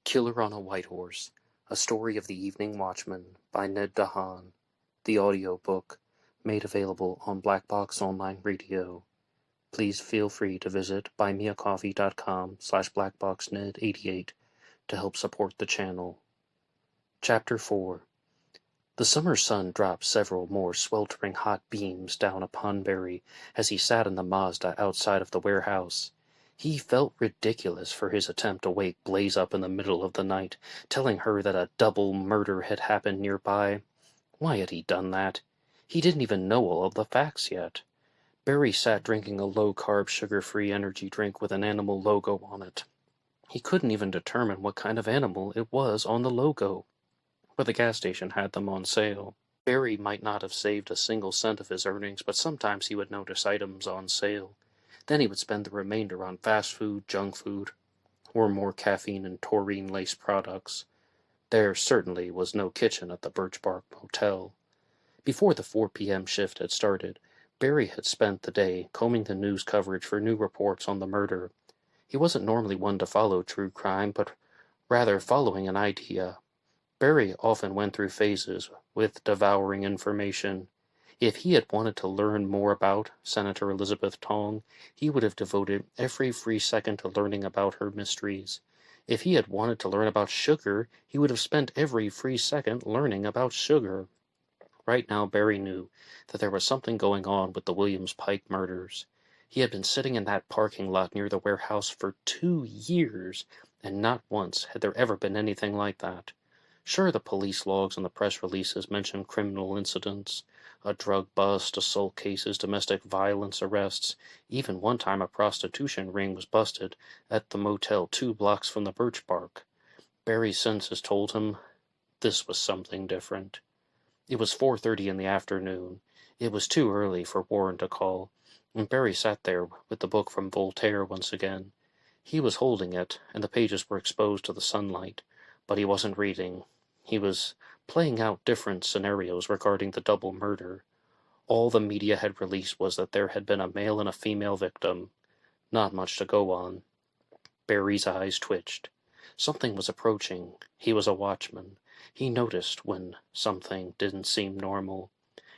Killer on a White Horse, A Story of the Evening Watchman by Ned DeHaan. The audiobook, made available on BlackBoxOnlineRadio. Please feel free to visit BuyMeACoffee.com/BlackBoxNed88 to help support the channel. Chapter 4. The summer sun dropped several more sweltering hot beams down upon Barry as he sat in the Mazda outside of the warehouse. He felt ridiculous for his attempt to wake Blaze up in the middle of the night, telling her that a double murder had happened nearby. Why had he done that? He didn't even know all of the facts yet. Barry sat drinking a low-carb, sugar-free energy drink with an animal logo on it. He couldn't even determine what kind of animal it was on the logo, but the gas station had them on sale. Barry might not have saved a single cent of his earnings, but sometimes he would notice items on sale. Then he would spend the remainder on fast food, junk food, or more caffeine and taurine-laced products. There certainly was no kitchen at the Birch Bark Motel. Before the 4 p.m. shift had started, Barry had spent the day combing the news coverage for new reports on the murder. He wasn't normally one to follow true crime, but rather following an idea. Barry often went through phases with devouring information. If he had wanted to learn more about Senator Elizabeth Tong, he would have devoted every free second to learning about her mysteries. If he had wanted to learn about sugar, he would have spent every free second learning about sugar. Right now, Barry knew that there was something going on with the Williams Pike murders. He had been sitting in that parking lot near the warehouse for 2 years, and not once had there ever been anything like that. Sure, the police logs and the press releases mentioned criminal incidents, a drug bust, assault cases, domestic violence arrests. Even one time a prostitution ring was busted at the motel 2 blocks from the Birch Bark. Barry's senses told him this was something different. It was 4:30 in the afternoon. It was too early for Warren to call, and Barry sat there with the book from Voltaire once again. He was holding it, and the pages were exposed to the sunlight, but he wasn't reading. He was playing out different scenarios regarding the double murder. All the media had released was that there had been a male and a female victim. Not much to go on. Barry's eyes twitched. Something was approaching. He was a watchman. He noticed when something didn't seem normal,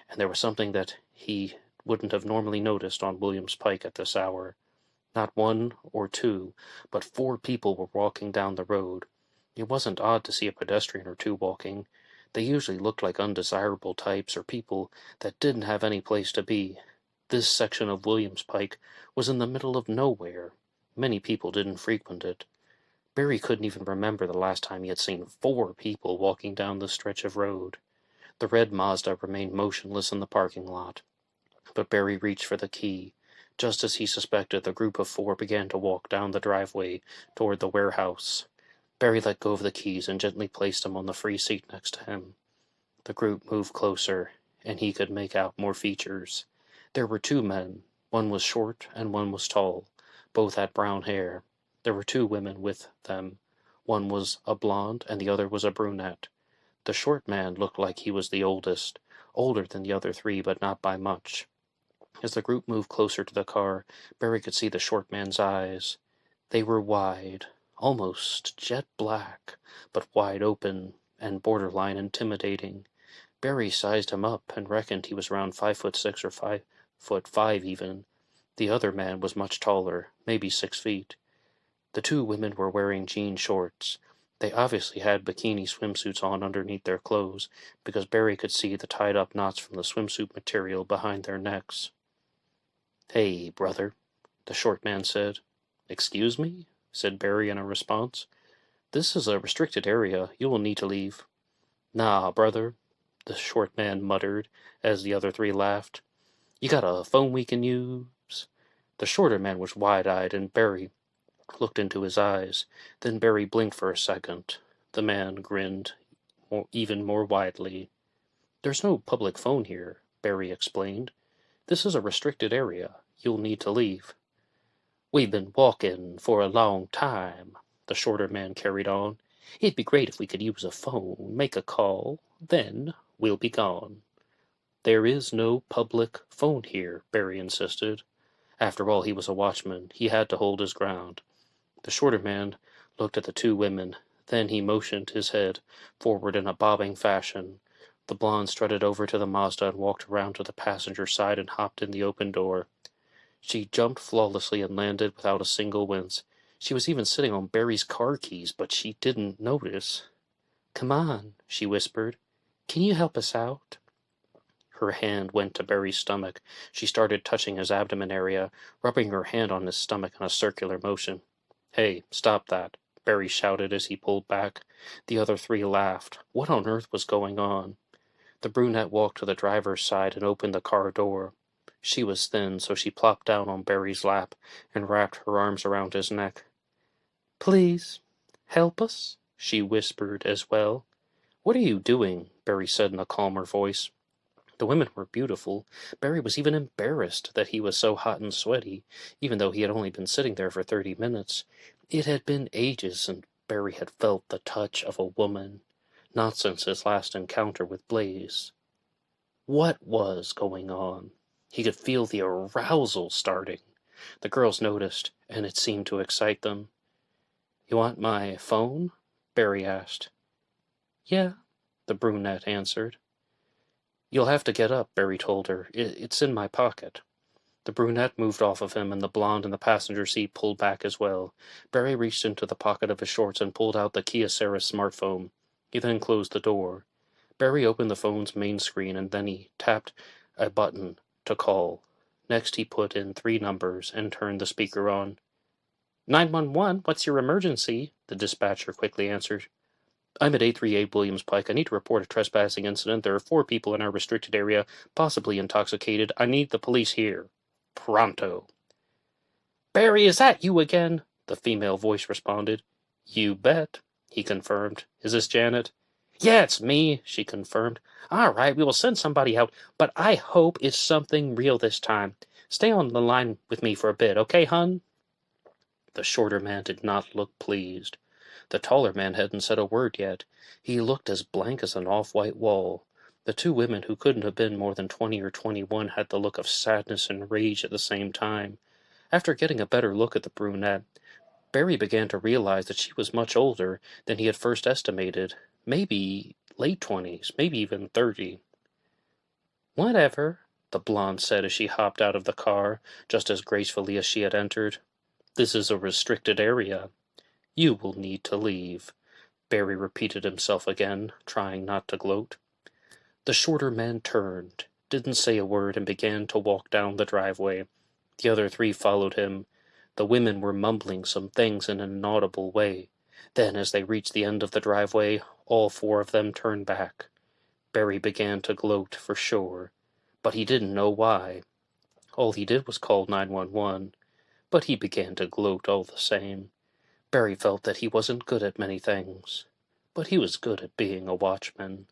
and there was something that he wouldn't have normally noticed on Williams Pike at this hour. Not 1 or 2, but 4 people were walking down the road. It wasn't odd to see a pedestrian or 2 walking. They usually looked like undesirable types or people that didn't have any place to be. This section of Williams Pike was in the middle of nowhere. Many people didn't frequent it. Barry couldn't even remember the last time he had seen 4 people walking down this stretch of road. The red Mazda remained motionless in the parking lot. But Barry reached for the key. Just as he suspected, the group of 4 began to walk down the driveway toward the warehouse. Barry let go of the keys and gently placed them on the free seat next to him. The group moved closer, and he could make out more features. There were 2 men. One was short and one was tall. Both had brown hair. There were 2 women with them. One was a blonde and the other was a brunette. The short man looked like he was the oldest, older than the other 3, but not by much. As the group moved closer to the car, Barry could see the short man's eyes. They were wide, almost jet black, but wide open and borderline intimidating. Barry sized him up and reckoned he was around 5'6" or 5'5" even. The other man was much taller, maybe 6 feet. The 2 women were wearing jean shorts. They obviously had bikini swimsuits on underneath their clothes, because Barry could see the tied-up knots from the swimsuit material behind their necks. "Hey, brother," the short man said. "Excuse me?" said Barry in a response. "This is a restricted area. You will need to leave." "Nah, brother," the short man muttered, as the other 3 laughed. "You got a phone we can use?" The shorter man was wide-eyed, and Barry looked into his eyes. Then Barry blinked for a second. The man grinned even more widely. "There's no public phone here," Barry explained. "This is a restricted area. You'll need to leave." "We've been walking for a long time," the shorter man carried on. "It'd be great if we could use a phone, make a call, then we'll be gone." "There is no public phone here," Barry insisted. After all, he was a watchman. He had to hold his ground. The shorter man looked at the 2 women. Then he motioned his head forward in a bobbing fashion. The blonde strutted over to the Mazda and walked around to the passenger side and hopped in the open door. She jumped flawlessly and landed without a single wince. She was even sitting on Barry's car keys, but she didn't notice. "Come on," she whispered. "Can you help us out?" Her hand went to Barry's stomach. She started touching his abdomen area, rubbing her hand on his stomach in a circular motion. "Hey, stop that," Barry shouted as he pulled back. The other three laughed. What on earth was going on? The brunette walked to the driver's side and opened the car door. She was thin, so she plopped down on Barry's lap and wrapped her arms around his neck. "Please, help us," she whispered as well. "What are you doing?" Barry said in a calmer voice. The women were beautiful. Barry was even embarrassed that he was so hot and sweaty, even though he had only been sitting there for 30 minutes. It had been ages since Barry had felt the touch of a woman, not since his last encounter with Blaze. What was going on? He could feel the arousal starting. The girls noticed, and it seemed to excite them. "You want my phone?" Barry asked. "Yeah," the brunette answered. "You'll have to get up," Barry told her. It's in my pocket." The brunette moved off of him, and the blonde in the passenger seat pulled back as well. Barry reached into the pocket of his shorts and pulled out the Kyocera smartphone. He then closed the door. Barry opened the phone's main screen, and then he tapped a button to call. Next he put in 3 numbers and turned the speaker on. 911, what's your emergency?" the dispatcher quickly answered. "I'm at 838 Williams Pike. I need to report a trespassing incident. There are 4 people in our restricted area, possibly intoxicated. I need the police here. Pronto." "Barry, is that you again?" the female voice responded. "You bet," he confirmed. "Is this Janet?" "Yeah, it's me," she confirmed. "All right, we will send somebody out, but I hope it's something real this time. Stay on the line with me for a bit, okay, hun?" The shorter man did not look pleased. The taller man hadn't said a word yet. He looked as blank as an off-white wall. The 2 women, who couldn't have been more than 20 or 21, had the look of sadness and rage at the same time. After getting a better look at the brunette, Barry began to realize that she was much older than he had first estimated. Maybe late 20s, maybe even 30. "Whatever," the blonde said as she hopped out of the car, just as gracefully as she had entered. "This is a restricted area. You will need to leave," Barry repeated himself again, trying not to gloat. The shorter man turned, didn't say a word, and began to walk down the driveway. The other 3 followed him. The women were mumbling some things in an inaudible way. Then, as they reached the end of the driveway, all 4 of them turned back. Barry began to gloat, for sure, but he didn't know why. All he did was call 911, but he began to gloat all the same. Barry felt that he wasn't good at many things, but he was good at being a watchman.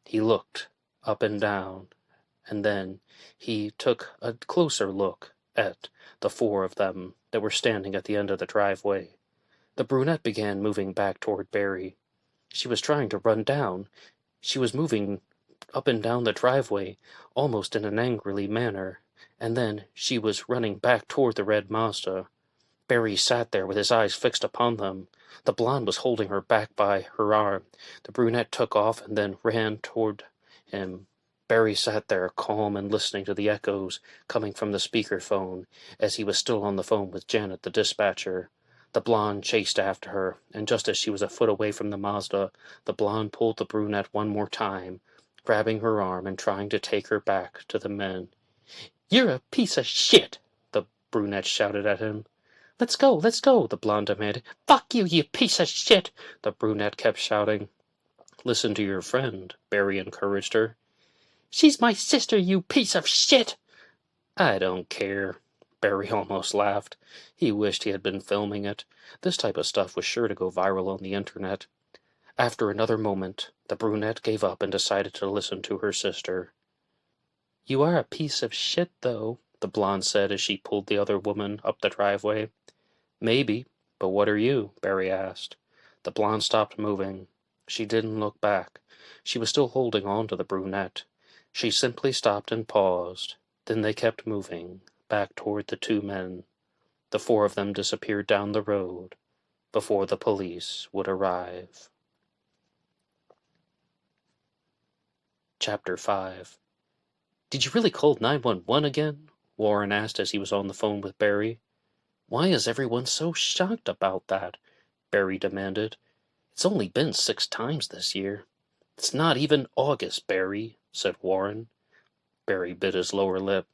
He looked up and down, and then he took a closer look at the 4 of them that were standing at the end of the driveway. The brunette began moving back toward Barry. She was trying to run down. She was moving up and down the driveway, almost in an angrily manner, and then she was running back toward the red Mazda. Barry sat there with his eyes fixed upon them. The blonde was holding her back by her arm. The brunette took off and then ran toward him. Barry sat there, calm and listening to the echoes coming from the speakerphone, as he was still on the phone with Janet, the dispatcher. The blonde chased after her, and just as she was a foot away from the Mazda, the blonde pulled the brunette one more time, grabbing her arm and trying to take her back to the men. "You're a piece of shit!" the brunette shouted at him. Let's go, the blonde demanded. "Fuck you, you piece of shit!" the brunette kept shouting. "Listen to your friend," Barry encouraged her. "She's my sister, you piece of shit!" "I don't care." Barry almost laughed. He wished he had been filming it. This type of stuff was sure to go viral on the internet. After another moment, the brunette gave up and decided to listen to her sister. "You are a piece of shit, though," the blonde said as she pulled the other woman up the driveway. "Maybe, but what are you?" Barry asked. The blonde stopped moving. She didn't look back. She was still holding on to the brunette. She simply stopped and paused. Then they kept moving, back toward the 2 men. The 4 of them disappeared down the road. before the police would arrive. Chapter 5. "Did you really call 911 again?" Warren asked as he was on the phone with Barry. "Why is everyone so shocked about that?" Barry demanded. "It's only been 6 times this year." "It's not even August, Barry," said Warren. Barry bit his lower lip.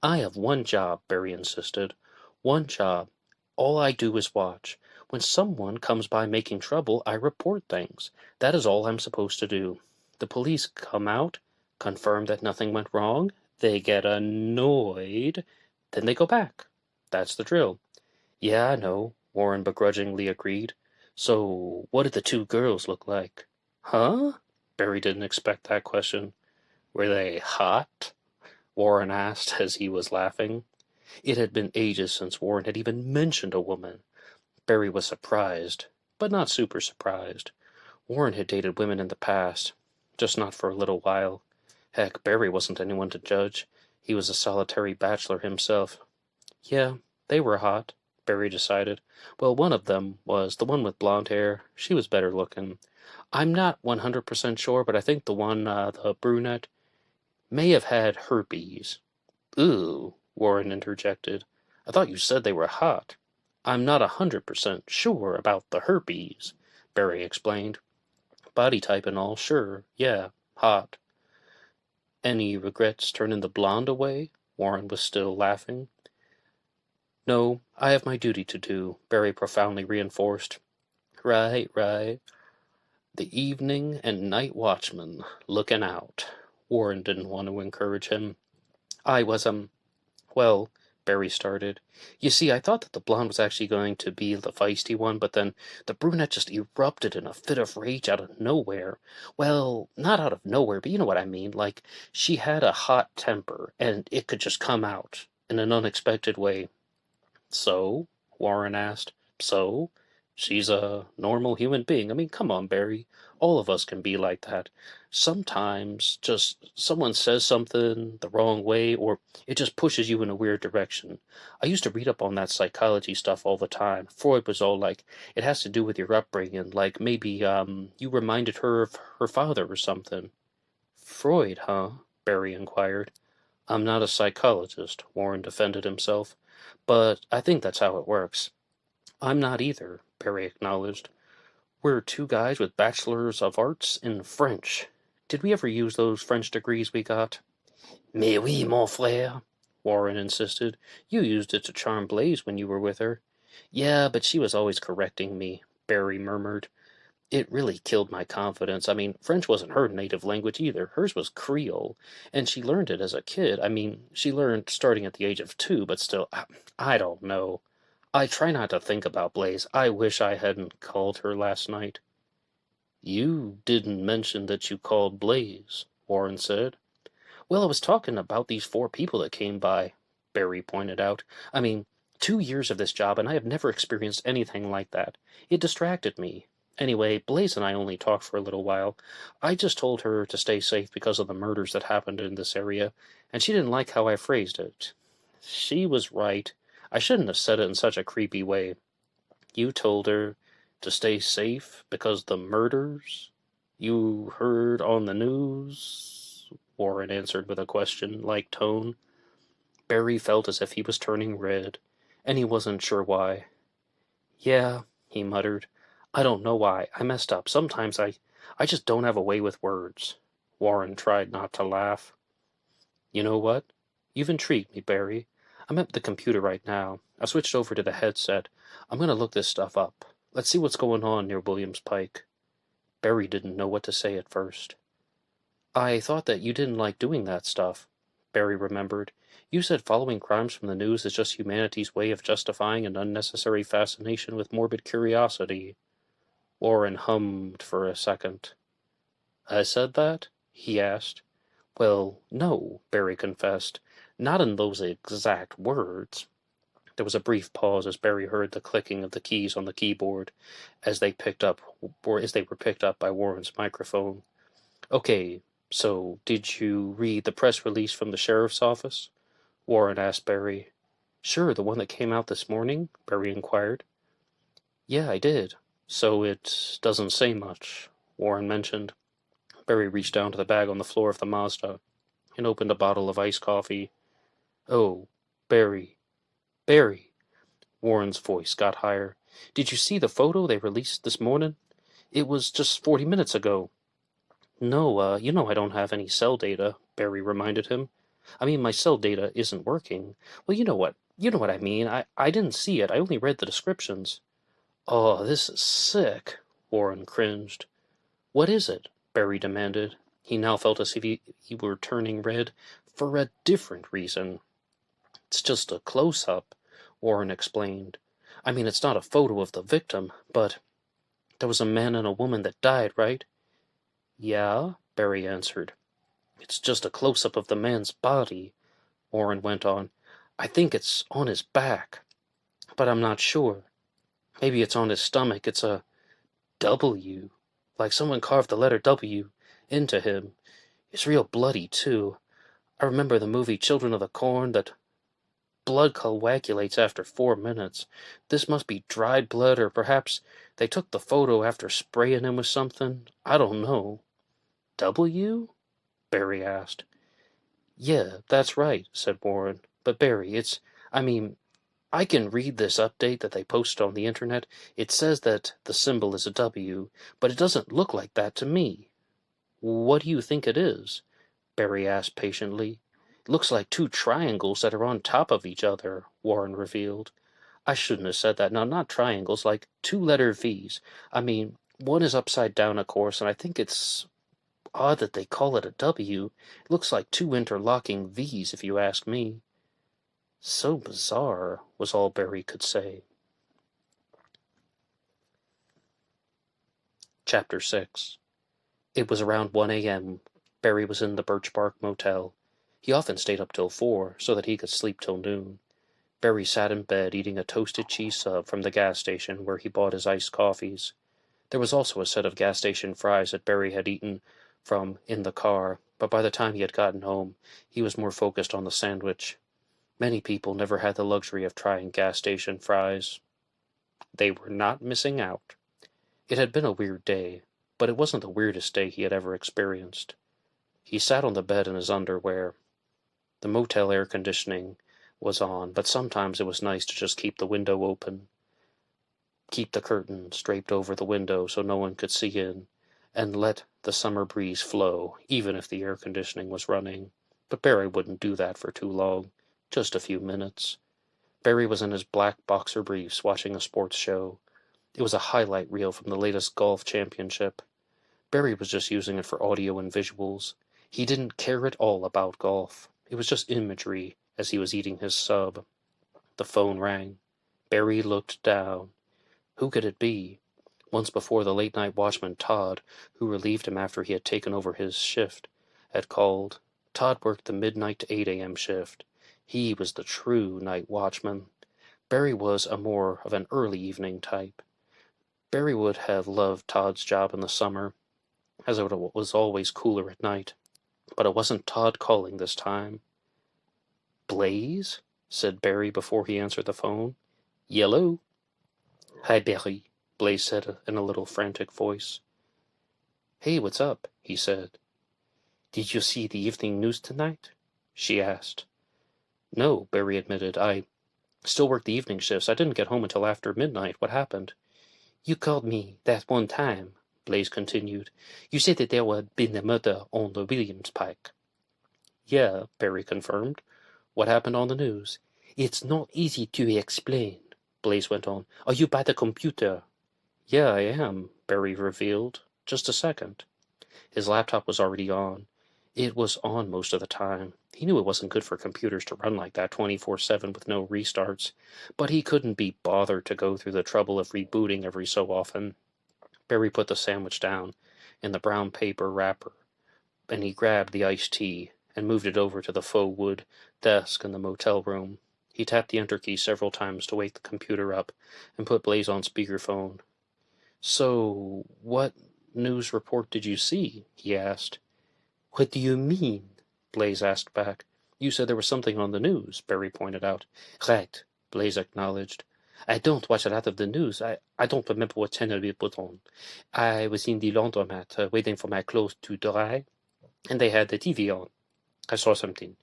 "I have one job," Barry insisted. "One job. All I do is watch. When someone comes by making trouble, I report things. That is all I'm supposed to do. The police come out, confirm that nothing went wrong, they get annoyed, then they go back. That's the drill." "Yeah, I know," Warren begrudgingly agreed. "So, what did the 2 girls look like?" "Huh?" Barry didn't expect that question. "Were they hot?" Warren asked as he was laughing. It had been ages since Warren had even mentioned a woman. Barry was surprised, but not super surprised. Warren had dated women in the past, just not for a little while. Heck, Barry wasn't anyone to judge. He was a solitary bachelor himself. Yeah, they were hot, Barry decided. Well, one of them was the one with blonde hair. She was better looking. I'm not 100% sure, but I think the brunette, may have had herpes. "Ooh," Warren interjected. "I thought you said they were hot." "I'm not 100% sure about the herpes," Barry explained. "Body type and all, sure, yeah, hot." "Any regrets turning the blonde away?" Warren was still laughing. "No, I have my duty to do," Barry profoundly reinforced. Right. The evening and night watchman, looking out." Warren didn't want to encourage him. "I was, well," Barry started. "You see, I thought that the blonde was actually going to be the feisty one, but then the brunette just erupted in a fit of rage out of nowhere. Well, not out of nowhere, but you know what I mean. Like, she had a hot temper, and it could just come out in an unexpected way." "So?" Warren asked. "So? She's a normal human being. I mean, come on, Barry. All of us can be like that. Sometimes just someone says something the wrong way, or it just pushes you in a weird direction. I used to read up on that psychology stuff all the time. Freud was all like, it has to do with your upbringing, like maybe, you reminded her of her father or something." "Freud, huh?" Barry inquired. "I'm not a psychologist," Warren defended himself, "but I think that's how it works." "I'm not either," Barry acknowledged. "We're 2 guys with bachelors of arts in French. Did we ever use those French degrees we got?" "Mais oui, mon frère," Warren insisted. "You used it to charm Blaze when you were with her." "Yeah, but she was always correcting me," Barry murmured. "It really killed my confidence. I mean, French wasn't her native language either. Hers was Creole, and she learned it as a kid. I mean, she learned starting at the age of 2, but still, I don't know. I try not to think about Blaze. I wish I hadn't called her last night." "You didn't mention that you called Blaze," Warren said. "Well, I was talking about these 4 people that came by," Barry pointed out. "I mean, 2 years of this job, and I have never experienced anything like that. It distracted me. Anyway, Blaze and I only talked for a little while. I just told her to stay safe because of the murders that happened in this area, and she didn't like how I phrased it. She was right. I shouldn't have said it in such a creepy way." "You told her to stay safe because the murders you heard on the news?" Warren answered with a question-like tone. Barry felt as if he was turning red, and he wasn't sure why. "Yeah," he muttered. "I don't know why. I messed up. Sometimes I just don't have a way with words." Warren tried not to laugh. "You know what? You've intrigued me, Barry. I'm at the computer right now. I switched over to the headset. I'm going to look this stuff up. Let's see what's going on near Williams Pike." Barry didn't know what to say at first. "I thought that you didn't like doing that stuff," Barry remembered. "You said following crimes from the news is just humanity's way of justifying an unnecessary fascination with morbid curiosity." Warren hummed for a second. "I said that?" he asked. "Well, no," Barry confessed. "Not in those exact words." There was a brief pause as Barry heard the clicking of the keys on the keyboard as they were picked up by Warren's microphone. "Okay, so did you read the press release from the sheriff's office?" Warren asked Barry. "Sure, the one that came out this morning?" Barry inquired. Yeah, I did. So it doesn't say much, Warren mentioned. Barry reached down to the bag on the floor of the Mazda and opened a bottle of iced coffee. Oh, Barry. Barry. Warren's voice got higher. Did you see the photo they released this morning? It was just 40 minutes ago. No, you know I don't have any cell data, Barry reminded him. I mean, my cell data isn't working. Well, you know what? You know what I mean. I didn't see it. I only read the descriptions. Oh, this is sick, Warren cringed. What is it? Barry demanded. He now felt as if he were turning red for a different reason. It's just a close-up, Warren explained. I mean, it's not a photo of the victim, but there was a man and a woman that died, right? Yeah, Barry answered. It's just a close-up of the man's body, Warren went on. I think it's on his back, but I'm not sure. Maybe it's on his stomach. It's a W, like someone carved the letter W into him. It's real bloody, too. I remember the movie Children of the Corn, that blood coagulates after 4 minutes. This must be dried blood, or perhaps they took the photo after spraying him with something. I don't know. W? Barry asked. Yeah, that's right, said Warren. But Barry, I can read this update that they posted on the internet. It says that the symbol is a W, but it doesn't look like that to me. What do you think it is? Barry asked patiently. It looks like two triangles that are on top of each other, Warren revealed. I shouldn't have said that. Now, not triangles, like two-letter V's. I mean, one is upside down, of course, and I think it's odd that they call it a W. It looks like two interlocking V's, if you ask me. So bizarre, was all Barry could say. Chapter 6. It was around 1 a.m. Barry was in the Birch Bark Motel. He often stayed up till 4, so that he could sleep till noon. Barry sat in bed eating a toasted cheese sub from the gas station where he bought his iced coffees. There was also a set of gas station fries that Barry had eaten from in the car, but by the time he had gotten home, he was more focused on the sandwich. Many people never had the luxury of trying gas station fries. They were not missing out. It had been a weird day, but it wasn't the weirdest day he had ever experienced. He sat on the bed in his underwear. The motel air conditioning was on, but sometimes it was nice to just keep the window open. Keep the curtains draped over the window so no one could see in, and let the summer breeze flow, even if the air conditioning was running. But Barry wouldn't do that for too long, just a few minutes. Barry was in his black boxer briefs watching a sports show. It was a highlight reel from the latest golf championship. Barry was just using it for audio and visuals. He didn't care at all about golf. It was just imagery as he was eating his sub. The phone rang. Barry looked down. Who could it be? Once before, the late-night watchman Todd, who relieved him after he had taken over his shift, had called. Todd worked the midnight to 8 a.m. shift. He was the true night watchman. Barry was a more of an early evening type. Barry would have loved Todd's job in the summer, as it was always cooler at night. But it wasn't Todd calling this time. Blaze? Said Barry before he answered the phone. Yellow? Hi, Barry, Blaze said in a little frantic voice. Hey, what's up? He said. Did you see the evening news tonight? She asked. No, Barry admitted. I still work the evening shifts. I didn't get home until after midnight. What happened? You called me that one time, Blaze continued. You said that there had been a murder on the Williams Pike. Yeah, Barry confirmed. What happened on the news? It's not easy to explain, Blaze went on. Are you by the computer? Yeah, I am, Barry revealed. Just a second. His laptop was already on. It was on most of the time. He knew it wasn't good for computers to run like that 24/7 with no restarts, but he couldn't be bothered to go through the trouble of rebooting every so often. Barry put the sandwich down in the brown paper wrapper, and he grabbed the iced tea and moved it over to the faux wood desk in the motel room. He tapped the enter key several times to wake the computer up and put Blaze on speakerphone. So, what news report did you see? He asked. What do you mean? Blaze asked back. You said there was something on the news, Barry pointed out. Right, Blaze acknowledged. I don't watch a lot of the news. I don't remember what channel we put on. I was in the laundromat waiting for my clothes to dry, and they had the TV on. I saw something.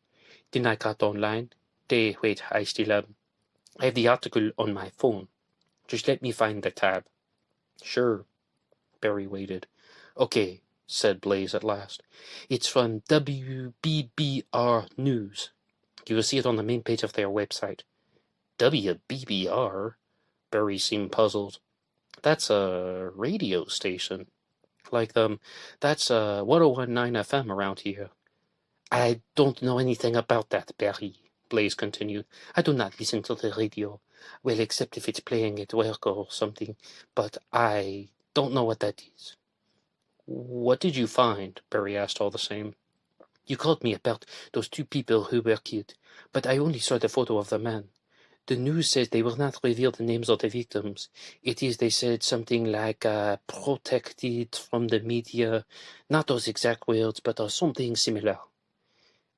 Then I got online. Wait, I have the article on my phone. Just let me find the tab. Sure. Barry waited. Okay, said Blaze at last. It's from BBOR News. You will see it on the main page of their website. WBBR? Barry seemed puzzled. That's a radio station. Like that's 1019 FM around here. I don't know anything about that, Barry, Blaze continued. I do not listen to the radio. Well, except if it's playing at work or something. But I don't know what that is. What did you find? Barry asked all the same. You called me about those two people who were killed, but I only saw the photo of the man. The news says they will not reveal the names of the victims. It is, they said, something like protected from the media. Not those exact words, but something similar.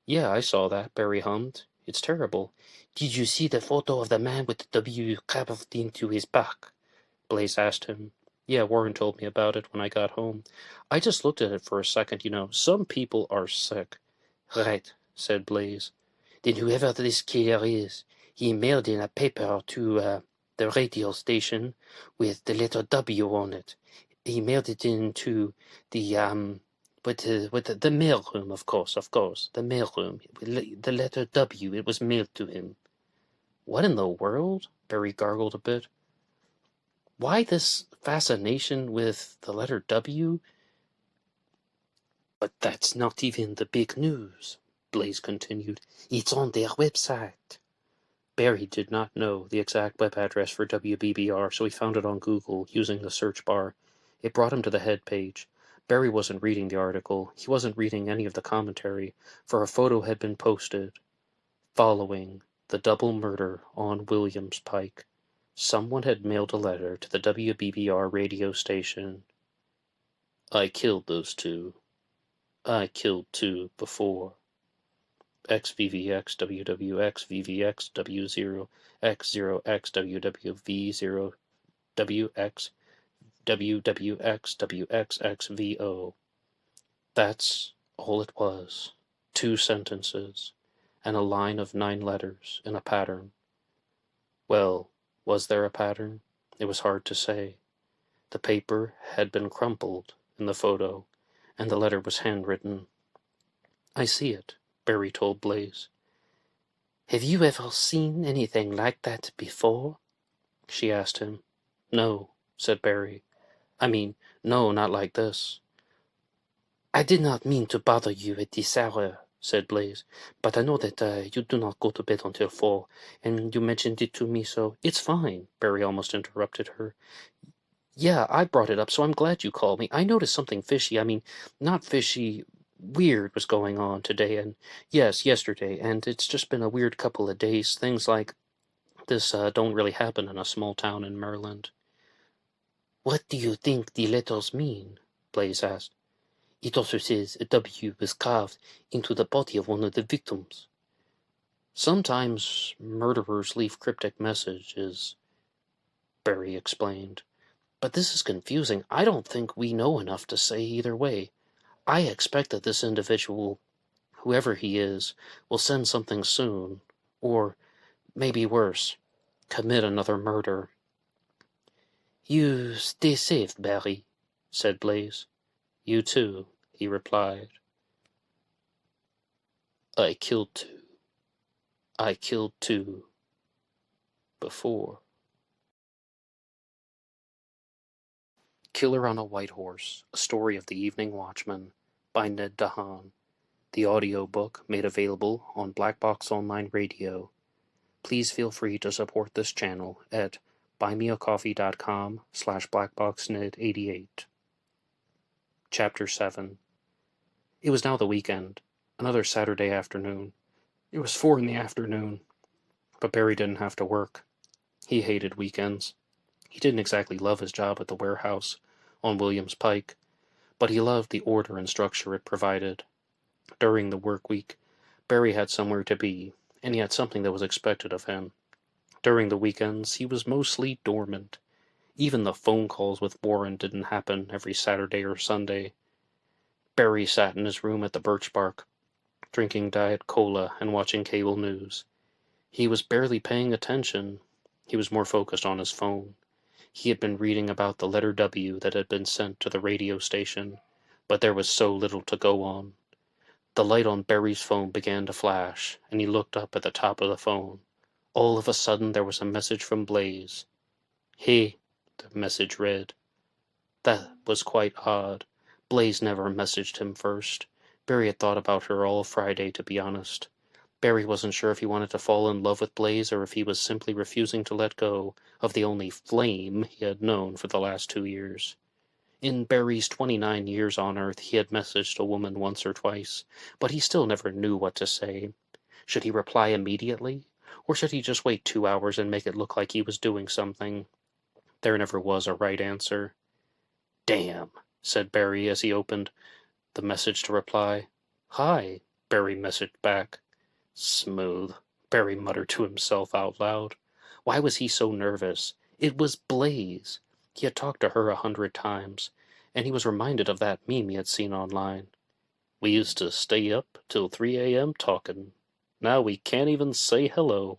Yeah, I saw that, Barry hummed. It's terrible. Did you see the photo of the man with the W carved into his back? Blaze asked him. Yeah, Warren told me about it when I got home. I just looked at it for a second, Some people are sick. Right, said Blaze. Then whoever this killer is, he mailed in a paper to the radio station with the letter W on it. He mailed it into the with the mail room, of course, the mail room. The letter W, it was mailed to him. What in the world? Barry gargled a bit. Why this fascination with the letter W? But that's not even the big news, Blaze continued. It's on their website. Barry did not know the exact web address for WBBR, so he found it on Google using the search bar. It brought him to the head page. Barry wasn't reading the article. He wasn't reading any of the commentary, for a photo had been posted following the double murder on Williams Pike. Someone had mailed a letter to the WBBR radio station. I killed those two. I killed two before. XVVX, WWX, VVX, W0, X0X, WWV0, WX, WWX, WXXVO. That's all it was. 2 sentences, and a line of 9 letters in a pattern. Well, was there a pattern? It was hard to say. The paper had been crumpled in the photo, and the letter was handwritten. I see it, Barry told Blaze. Have you ever seen anything like that before? She asked him. No, said Barry. No, not like this. I did not mean to bother you at this hour, said Blaze, but I know that you do not go to bed until 4, and you mentioned it to me, so it's fine, Barry almost interrupted her. Yeah, I brought it up, so I'm glad you called me. I noticed something fishy. Not fishy, weird was going on today, and yes, yesterday, and it's just been a weird couple of days. Things like this don't really happen in a small town in Maryland. What do you think the letters mean? Blaze asked. It also says a W was carved into the body of one of the victims. Sometimes murderers leave cryptic messages, Barry explained. But this is confusing. I don't think we know enough to say either way. I expect that this individual, whoever he is, will send something soon, or, maybe worse, commit another murder. You stay safe, Barry, said Blaze. You too, he replied. I killed two before. Killer on a White Horse, A Story of the Evening Watchman, by Ned Dahan. The audiobook made available on BlackBoxOnlineRadio. Please feel free to support this channel at BuyMeACoffee.com/BlackBoxNed88. Chapter 7. It was now the weekend, another Saturday afternoon. It was 4 in the afternoon, but Barry didn't have to work. He hated weekends. He didn't exactly love his job at the warehouse on Williams Pike, but he loved the order and structure it provided. During the work week, Barry had somewhere to be, and he had something that was expected of him. During the weekends, he was mostly dormant. Even the phone calls with Warren didn't happen every Saturday or Sunday. Barry sat in his room at the Birch Bark, drinking Diet Cola and watching cable news. He was barely paying attention. He was more focused on his phone. He had been reading about the letter W that had been sent to the radio station, but there was so little to go on. The light on Barry's phone began to flash, and he looked up at the top of the phone. All of a sudden there was a message from Blaze. "Hey," the message read. That was quite odd. Blaze never messaged him first. Barry had thought about her all Friday, to be honest. Barry wasn't sure if he wanted to fall in love with Blaze or if he was simply refusing to let go of the only flame he had known for the last 2 years. In Barry's 29 years on Earth, he had messaged a woman once or twice, but he still never knew what to say. Should he reply immediately? Or should he just wait 2 hours and make it look like he was doing something? There never was a right answer. "Damn," said Barry as he opened the message to reply. "Hi," Barry messaged back. "Smooth," Barry muttered to himself out loud. Why was he so nervous? It was Blaze. He had talked to her 100 times, and he was reminded of that meme he had seen online. "We used to stay up till 3 a.m. talking. Now we can't even say hello."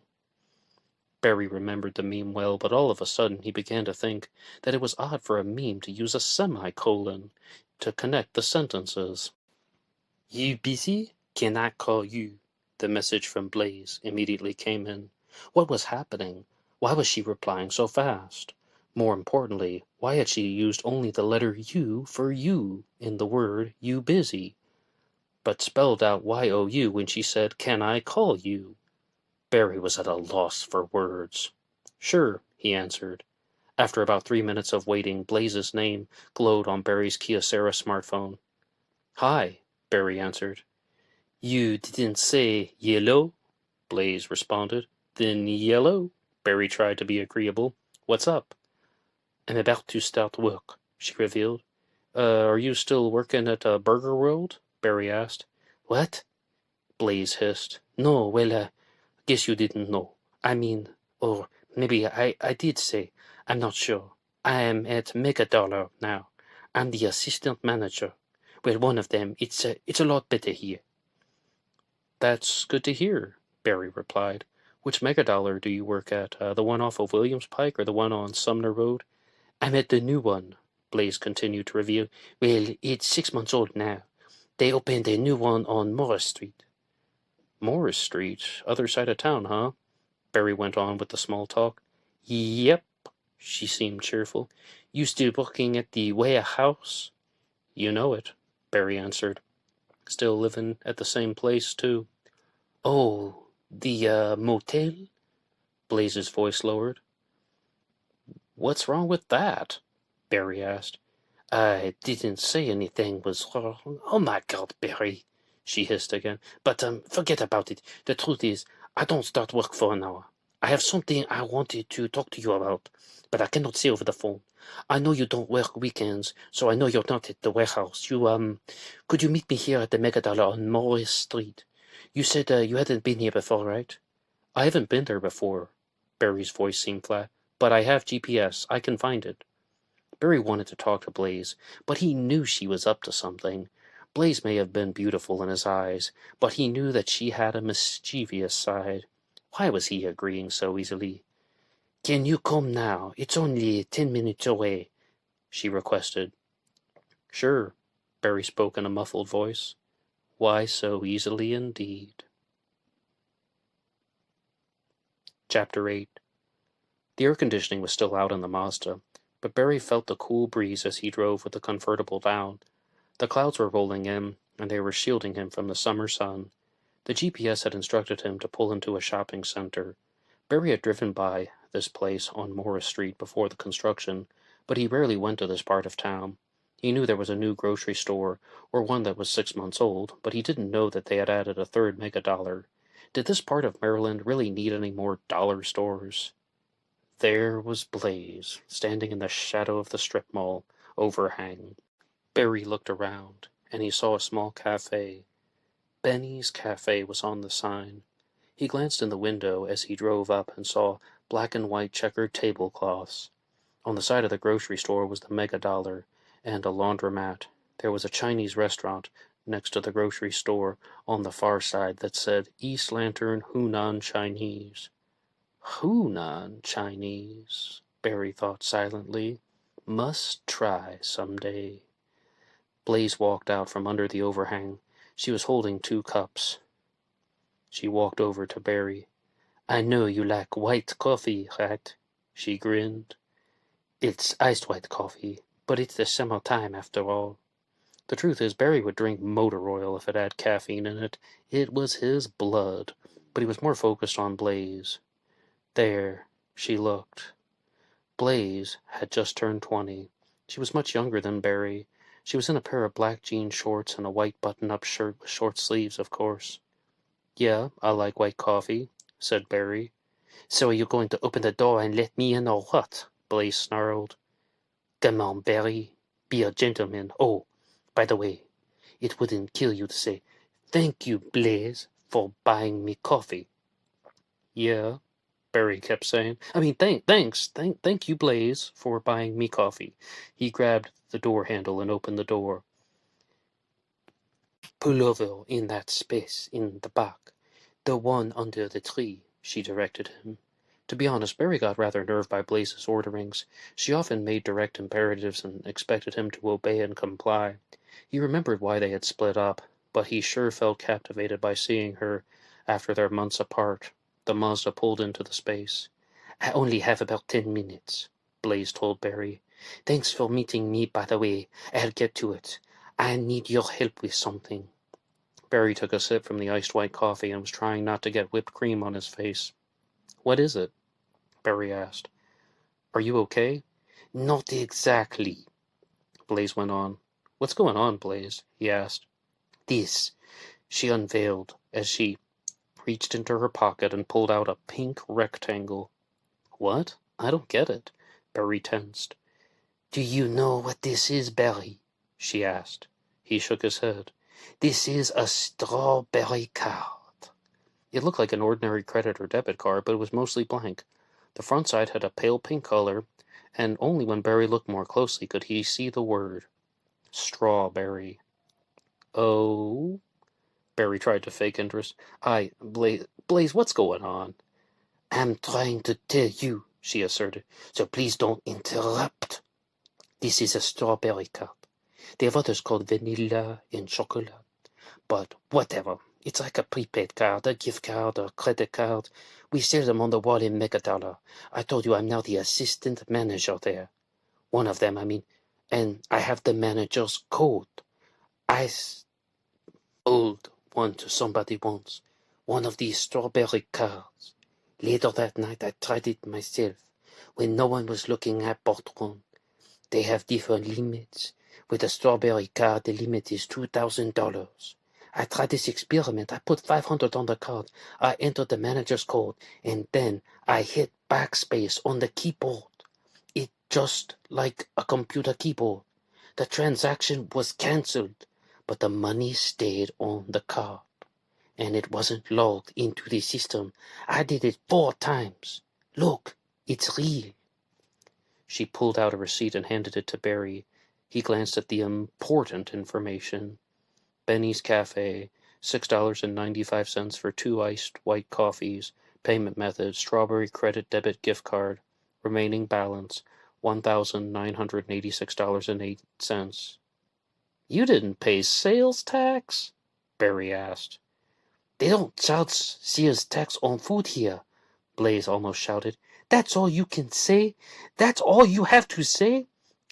Barry remembered the meme well, but all of a sudden he began to think that it was odd for a meme to use a semicolon to connect the sentences. "You busy? Can I call you?" The message from Blaze immediately came in. What was happening? Why was she replying so fast? More importantly, why had she used only the letter U for you in the word "you busy," but spelled out YOU when she said, "Can I call you?" Barry was at a loss for words. "Sure," he answered. After about 3 minutes of waiting, Blaze's name glowed on Barry's Kyocera smartphone. "Hi," Barry answered. "You didn't say yellow?" Blaze responded. "Then yellow?" Barry tried to be agreeable. "What's up?" "I'm about to start work," she revealed. Are you still working at Burger World?" Barry asked. "What?" Blaze hissed. "No, well, guess you didn't know. I mean, or maybe I did say. I'm not sure. I'm at Megadollar now. I'm the assistant manager. Well, one of them. It's a lot better here." "That's good to hear," Barry replied. "Which Megadollar do you work at? The one off of Williams Pike or the one on Sumner Road?" "I'm at the new one," Blaze continued to reveal. "Well, it's 6 months old now. They opened a new one on Morris Street." "Morris Street? Other side of town, huh?" Barry went on with the small talk. "Yep." She seemed cheerful. "You still working at the warehouse?" "You know it," Barry answered. "Still living at the same place, too." "Oh, the motel?" Blaze's voice lowered. "What's wrong with that?" Barry asked. "I didn't say anything was wrong. Oh my God, Barry," she hissed again. "But forget about it. The truth is, I don't start work for an hour. I have something I wanted to talk to you about, but I cannot say over the phone. I know you don't work weekends, so I know you're not at the warehouse. Could you meet me here at the Megadollar on Morris Street? You said you hadn't been here before, right?" "I haven't been there before." Barry's voice seemed flat. "But I have GPS. I can find it." Barry wanted to talk to Blaze, but he knew she was up to something. Blaze may have been beautiful in his eyes, but he knew that she had a mischievous side. Why was he agreeing so easily? "Can you come now? It's only 10 minutes away," she requested. "Sure," Barry spoke in a muffled voice. Why so easily indeed. Chapter 8. The air conditioning was still out in the Mazda, but Barry felt the cool breeze as he drove with the convertible down. The clouds were rolling in, and they were shielding him from the summer sun. The GPS had instructed him to pull into a shopping center. Barry had driven by this place on Morris Street before the construction, but he rarely went to this part of town. He knew there was a new grocery store, or one that was 6 months old, but he didn't know that they had added a third Megadollar. Did this part of Maryland really need any more dollar stores? There was Blaze, standing in the shadow of the strip mall overhang. Barry looked around, and he saw a small cafe. Benny's Cafe was on the sign. He glanced in the window as he drove up and saw black and white checkered tablecloths. On the side of the grocery store was the Mega Dollar and a laundromat. There was a Chinese restaurant next to the grocery store on the far side that said East Lantern Hunan Chinese. Hunan Chinese, Barry thought silently. Must try someday. Blaze walked out from under the overhang. She was holding 2 cups. She walked over to Barry. I know you like white coffee, right? She grinned. It's iced white coffee, but it's the summertime after all. The truth is, Barry would drink motor oil if it had caffeine in it. It was his blood, but he was more focused on Blaze. There, she looked. Blaze had just turned 20. She was much younger than Barry. She was in a pair of black jean shorts and a white button-up shirt with short sleeves, of course. Yeah, I like white coffee, said Barry. So are you going to open the door and let me in or what? Blaze snarled. Come on, Barry. Be a gentleman. Oh, by the way, it wouldn't kill you to say, thank you, Blaze, for buying me coffee. Yeah, Barry kept saying. I mean, thank you, Blaze, for buying me coffee. He grabbed the door handle and opened the door. Pullover in that space in the back. The one under the tree, she directed him. To be honest, Barry got rather nerved by Blaze's orderings. She often made direct imperatives and expected him to obey and comply. He remembered why they had split up, but he sure felt captivated by seeing her after their months apart. The Mazda pulled into the space. I only have about 10 minutes, Blaze told Barry. Thanks for meeting me, by the way. I'll get to it. I need your help with something. Barry took a sip from the iced white coffee and was trying not to get whipped cream on his face. What is it? Barry asked. Are you okay? Not exactly, Blaze went on. What's going on, Blaze? He asked. This, she unveiled as she reached into her pocket and pulled out a pink rectangle. What? I don't get it. Barry tensed. Do you know what this is, Barry? She asked. He shook his head. This is a strawberry card. It looked like an ordinary credit or debit card, but it was mostly blank. The front side had a pale pink color, and only when Barry looked more closely could he see the word. Strawberry. Oh? Barry tried to fake interest. Blaze, what's going on? I'm trying to tell you, she asserted, so please don't interrupt. This is a strawberry card. They have others called vanilla and chocolate. But whatever. It's like a prepaid card, a gift card, a credit card. We sell them on the wall in Mega Dollar. I told you I'm now the assistant manager there. One of them, I mean. And I have the manager's code. I sold one to somebody once. One of these strawberry cards. Later that night I tried it myself. When no one was looking, I bought one. They have different limits. With a strawberry card, the limit is $2,000. I tried this experiment. I put $500 on the card. I entered the manager's code, and then I hit backspace on the keyboard. It just like a computer keyboard. The transaction was cancelled, but the money stayed on the card, and it wasn't logged into the system. I did it 4 times. Look, it's real. She pulled out a receipt and handed it to Barry. He glanced at the important information. Benny's Cafe, $6.95 for 2 iced white coffees. Payment method, strawberry credit debit gift card. Remaining balance, $1,986.08. You didn't pay sales tax? Barry asked. They don't charge sales tax on food here, Blaze almost shouted. That's all you can say? That's all you have to say?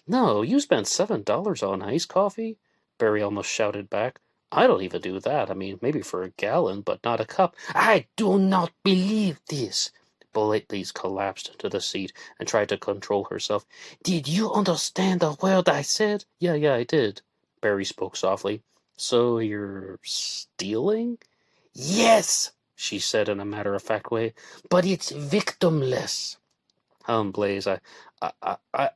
No, you spent $7 on iced coffee, Barry almost shouted back. I don't even do that. I mean, maybe for a gallon, but not a cup. I do not believe this. Blaze collapsed into the seat and tried to control herself. Did you understand a word I said? Yeah, I did. Barry spoke softly. So you're stealing? Yes, she said in a matter-of-fact way, but it's victimless. Blaze, I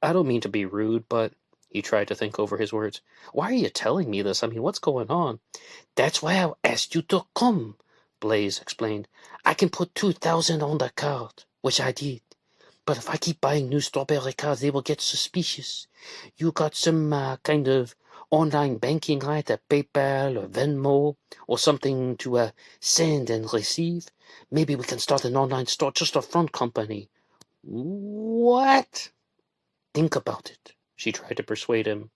don't mean to be rude, but he tried to think over his words. Why are you telling me this? I mean, what's going on? That's why I asked you to come. Blaze explained. "I can put 2,000 on the card," which I did. "But if I keep buying new strawberry cards, they will get suspicious. You got some kind of online banking, right? At PayPal or Venmo or something to send and receive? Maybe we can start an online store, just a front company." "What?" "Think about it," she tried to persuade him.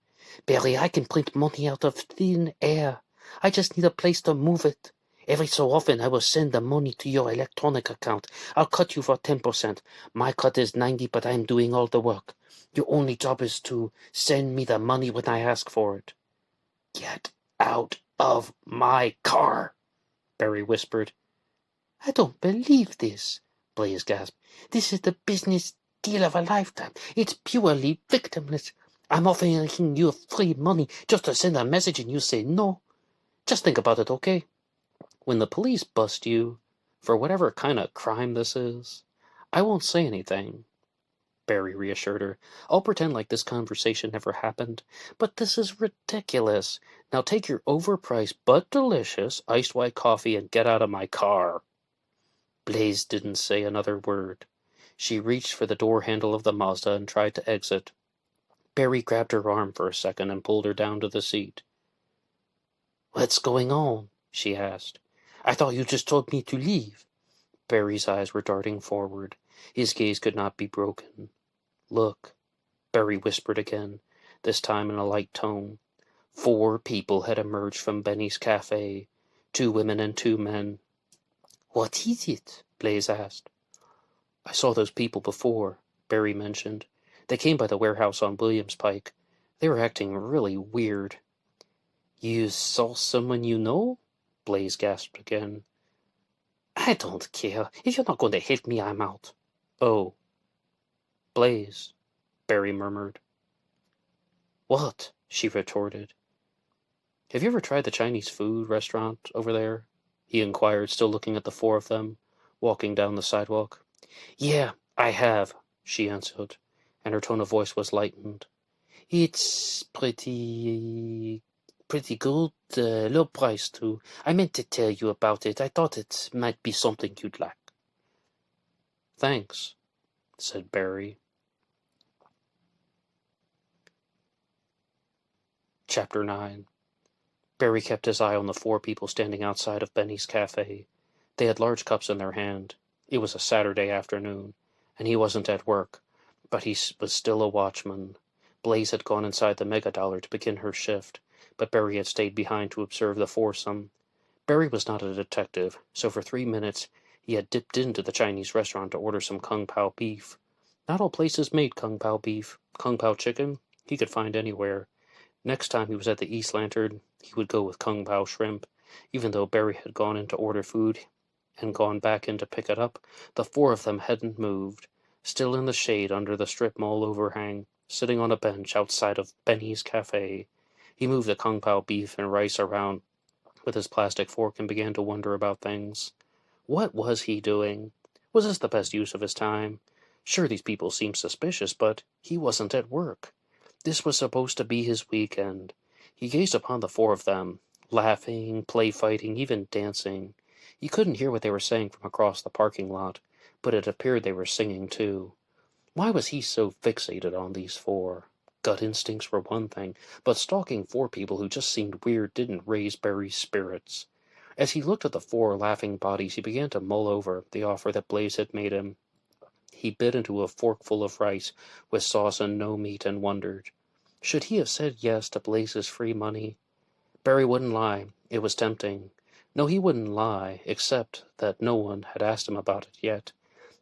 "Barry, I can print money out of thin air. I just need a place to move it. Every so often I will send the money to your electronic account. I'll cut you for 10%. My cut is 90, but I'm doing all the work. Your only job is to send me the money when I ask for it." "Get out of my car," Barry whispered. "I don't believe this," Blaze gasped. "This is the business deal of a lifetime. It's purely victimless. I'm offering you free money just to send a message and you say no. Just think about it, okay? When the police bust you, for whatever kind of crime this is, I won't say anything," Barry reassured her. "I'll pretend like this conversation never happened. But this is ridiculous. Now take your overpriced but delicious iced white coffee and get out of my car." Blaze didn't say another word. She reached for the door handle of the Mazda and tried to exit. Barry grabbed her arm for a second and pulled her down to the seat. "What's going on?" she asked. "I thought you just told me to leave." Barry's eyes were darting forward. His gaze could not be broken. "Look," Barry whispered again, this time in a light tone. 4 people had emerged from Benny's cafe, 2 women and 2 men. "What is it?" Blaze asked. "I saw those people before," Barry mentioned. "They came by the warehouse on Williams Pike. They were acting really weird." "You saw someone you know?" Blaze gasped again. "I don't care. If you're not going to hit me, I'm out." "Oh. Blaze," Barry murmured. "What?" she retorted. "Have you ever tried the Chinese food restaurant over there?" he inquired, still looking at the 4 of them, walking down the sidewalk. "Yeah, I have," she answered, and her tone of voice was lightened. "It's pretty good, low price too. I meant to tell you about it. I thought it might be something you'd like." "Thanks," said Barry. Chapter 9. Barry kept his eye on the 4 people standing outside of Benny's cafe. They had large cups in their hand. It was a Saturday afternoon, and he wasn't at work, but he was still a watchman. Blaze had gone inside the Megadollar to begin her shift, but Barry had stayed behind to observe the foursome. Barry was not a detective, so for 3 minutes he had dipped into the Chinese restaurant to order some Kung Pao beef. Not all places made Kung Pao beef. Kung Pao chicken he could find anywhere. Next time he was at the East Lantern, he would go with Kung Pao shrimp. Even though Barry had gone in to order food and gone back in to pick it up, the 4 of them hadn't moved, still in the shade under the strip mall overhang, sitting on a bench outside of Benny's cafe. He moved the Kung Pao beef and rice around with his plastic fork and began to wonder about things. What was he doing? Was this the best use of his time? Sure, these people seemed suspicious, but he wasn't at work. This was supposed to be his weekend. He gazed upon the 4 of them, laughing, play-fighting, even dancing. He couldn't hear what they were saying from across the parking lot, but it appeared they were singing too. Why was he so fixated on these 4? Gut instincts were one thing, but stalking 4 people who just seemed weird didn't raise Barry's spirits. As he looked at the 4 laughing bodies, he began to mull over the offer that Blaze had made him. He bit into a forkful of rice with sauce and no meat and wondered, should he have said yes to Blaze's free money? Barry wouldn't lie. It was tempting. No, he wouldn't lie, except that no one had asked him about it yet.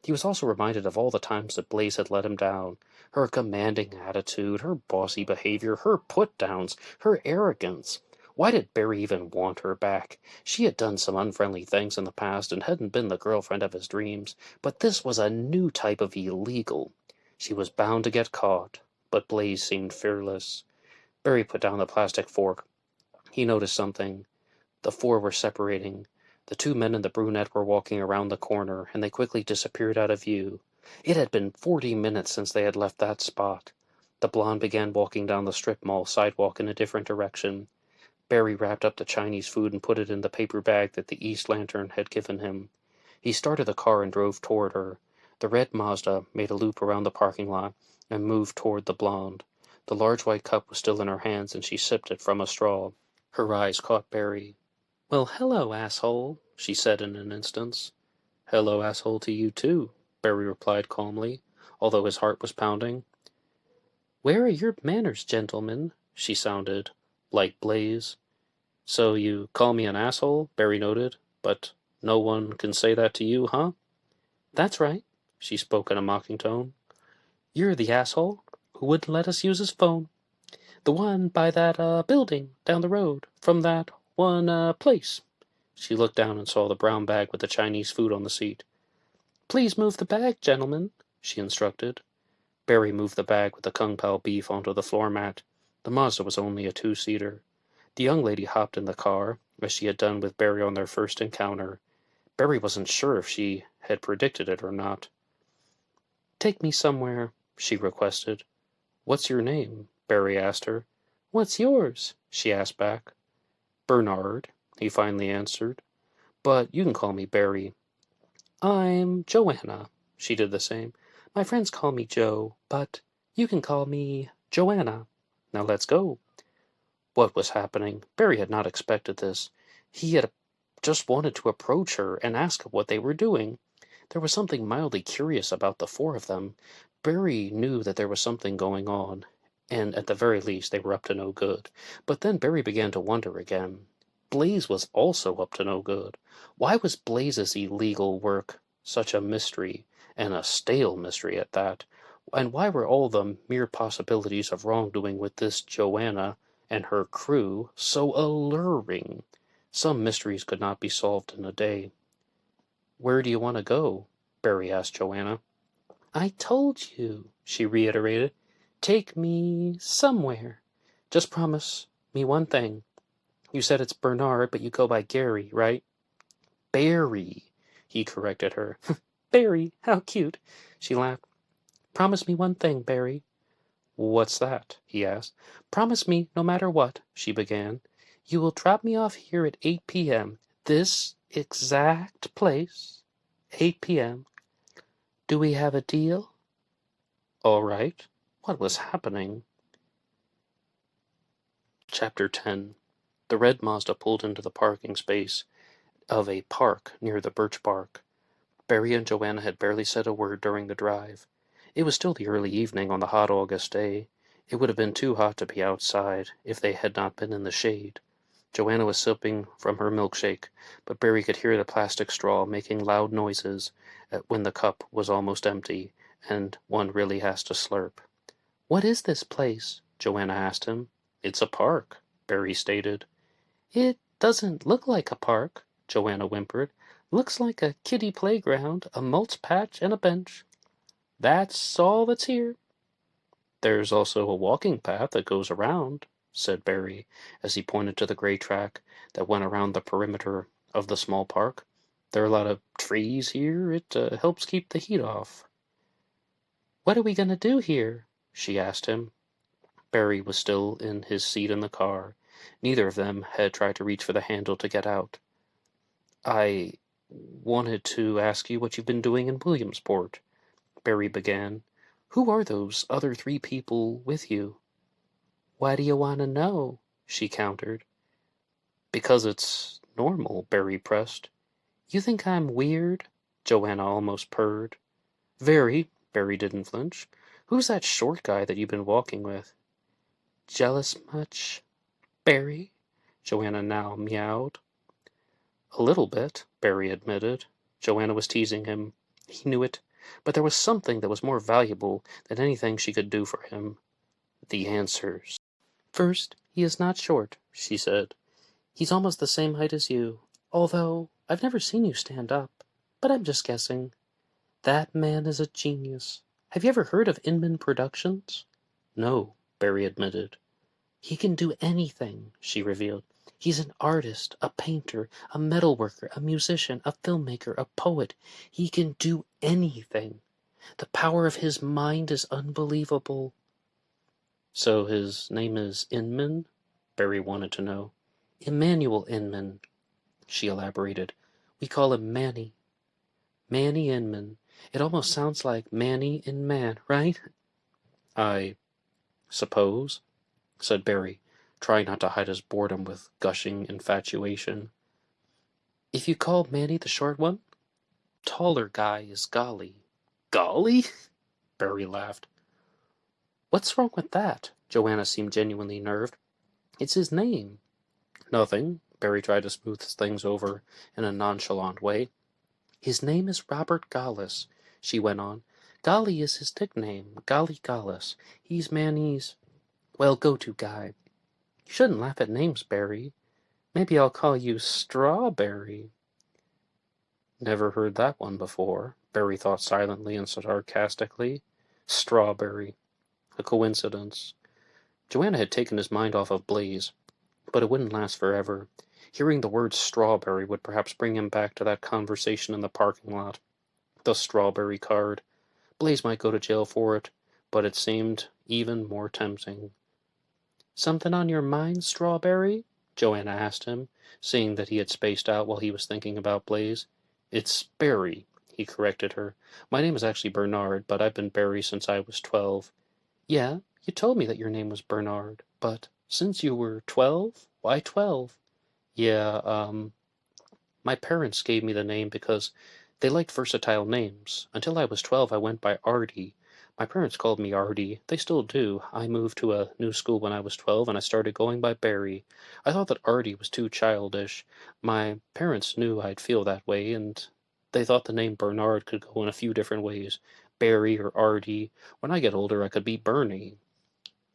He was also reminded of all the times that Blaze had let him down. Her commanding attitude, her bossy behavior, her put-downs, her arrogance. Why did Barry even want her back? She had done some unfriendly things in the past and hadn't been the girlfriend of his dreams, but this was a new type of illegal. She was bound to get caught, but Blaze seemed fearless. Barry put down the plastic fork. He noticed something. The 4 were separating. The 2 men and the brunette were walking around the corner, and they quickly disappeared out of view. It had been 40 minutes since they had left that spot. The blonde began walking down the strip mall sidewalk in a different direction. Barry wrapped up the Chinese food and put it in the paper bag that the East Lantern had given him. He started the car and drove toward her. The red Mazda made a loop around the parking lot and moved toward the blonde. The large white cup was still in her hands, and she sipped it from a straw. Her eyes caught Barry. "Well, hello, asshole," she said in an instant. "Hello, asshole, to you, too," Barry replied calmly, although his heart was pounding. "Where are your manners, gentlemen?" she sounded like Blaze. "So you call me an asshole," Barry noted, "but no one can say that to you, huh?" "That's right," she spoke in a mocking tone. "You're the asshole who wouldn't let us use his phone. The one by that building down the road from that one place." She looked down and saw the brown bag with the Chinese food on the seat. "Please move the bag, gentlemen," she instructed. Barry moved the bag with the Kung Pao beef onto the floor mat. The Mazda was only a two-seater. The young lady hopped in the car, as she had done with Barry on their first encounter. Barry wasn't sure if she had predicted it or not. "Take me somewhere," she requested. "What's your name?" Barry asked her. "What's yours?" she asked back. "Bernard," he finally answered. "But you can call me Barry." "I'm Joanna." She did the same. "My friends call me Jo, but you can call me Joanna. Now let's go." What was happening? Barry had not expected this. He had just wanted to approach her and ask her what they were doing. There was something mildly curious about the four of them. Barry knew that there was something going on, and at the very least they were up to no good. But then Barry began to wonder again. Blaze was also up to no good. Why was Blaze's illegal work such a mystery, and a stale mystery at that? And why were all the mere possibilities of wrongdoing with this Joanna and her crew so alluring? Some mysteries could not be solved in a day. "Where do you want to go?" Barry asked Joanna. "I told you," she reiterated. "Take me somewhere. Just promise me one thing. You said it's Bernard, but you go by Gary, right?" "Barry," he corrected her. "Barry, how cute," she laughed. "Promise me one thing, Barry." "What's that?" he asked. "Promise me, no matter what," she began, "you will drop me off here at 8 p.m. This exact place. 8 p.m. Do we have a deal?" "All right." What was happening? Chapter 10. The red Mazda pulled into the parking space of a park near the birch bark. Barry and Joanna had barely said a word during the drive. It was still the early evening on the hot August day. It would have been too hot to be outside if they had not been in the shade. Joanna was sipping from her milkshake, but Barry could hear the plastic straw making loud noises when the cup was almost empty, and one really has to slurp. "What is this place?" Joanna asked him. "It's a park," Barry stated. "It doesn't look like a park," Joanna whimpered. "Looks like a kiddie playground, a mulch patch, and a bench. That's all that's here." "There's also a walking path that goes around," said Barry, as he pointed to the gray track that went around the perimeter of the small park. "There are a lot of trees here. It helps keep the heat off." "What are we going to do here?" she asked him. Barry was still in his seat in the car. Neither of them had tried to reach for the handle to get out. "I wanted to ask you what you've been doing in Williamsport," Barry began. "Who are those other 3 people with you?" "Why do you want to know?" she countered. "Because it's normal," Barry pressed. "You think I'm weird?" Joanna almost purred. "Very." Barry didn't flinch. "Who's that short guy that you've been walking with?" "Jealous much, Barry?" Joanna now meowed. "A little bit," Barry admitted. Joanna was teasing him. He knew it, but there was something that was more valuable than anything she could do for him. The answers. "First, he is not short," she said. "He's almost the same height as you, although I've never seen you stand up. But I'm just guessing. That man is a genius. Have you ever heard of Inman Productions?" "No," Barry admitted. "He can do anything," she revealed. "He's an artist, a painter, a metalworker, a musician, a filmmaker, a poet. He can do anything. The power of his mind is unbelievable." "So his name is Inman?" Barry wanted to know. Emmanuel Inman, she elaborated. We call him Manny. Manny Inman. It almost sounds like Manny in Man, right? I suppose, said Barry, trying not to hide his boredom with gushing infatuation. If you call Manny the short one? Taller guy is Golly. Golly? Barry laughed. What's wrong with that? Joanna seemed genuinely nerved. It's his name. Nothing. Barry tried to smooth things over in a nonchalant way. His name is Robert Gallus, she went on. Golly is his nickname, Golly Gallus. He's Manny's, well, go-to guy. You shouldn't laugh at names, Barry. Maybe I'll call you Strawberry. Never heard that one before, Barry thought silently and sarcastically. Strawberry. A coincidence. Joanna had taken his mind off of Blaze, but it wouldn't last forever. Hearing the word strawberry would perhaps bring him back to that conversation in the parking lot. The strawberry card. Blaze might go to jail for it, but it seemed even more tempting. Something on your mind, Strawberry? Joanna asked him, seeing that he had spaced out while he was thinking about Blaze. It's Barry, he corrected her. My name is actually Bernard, but I've been Barry since I was 12. Yeah, you told me that your name was Bernard, but since you were 12? Why 12? Yeah, my parents gave me the name because they liked versatile names. Until I was 12, I went by Artie. My parents called me Artie. They still do. I moved to a new school when I was 12, and I started going by Barry. I thought that Artie was too childish. My parents knew I'd feel that way, and they thought the name Bernard could go in a few different ways. Barry or Artie. When I get older, I could be Bernie.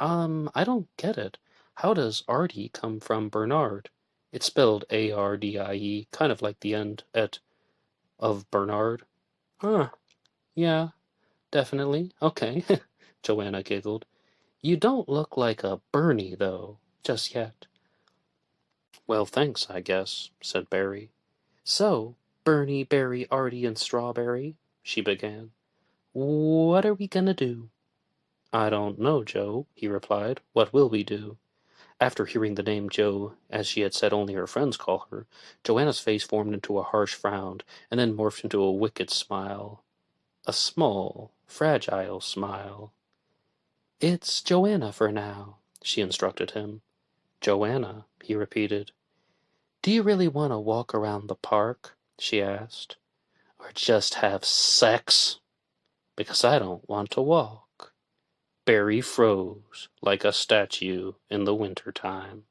I don't get it. How does Artie come from Bernard? It's spelled A-R-D-I-E, kind of like the end of Bernard. Huh. Yeah, definitely. Okay. Joanna giggled. You don't look like a Bernie, though, just yet. Well, thanks, I guess, said Barry. So, Bernie, Barry, Artie, and Strawberry, she began. What are we gonna do? I don't know, Joe, he replied. What will we do? After hearing the name Joe, as she had said only her friends call her, Joanna's face formed into a harsh frown, and then morphed into a wicked smile. A small, fragile smile. It's Joanna for now, she instructed him. Joanna, he repeated. Do you really want to walk around the park? She asked. Or just have sex? Because I don't want to walk. Barry froze like a statue in the winter time.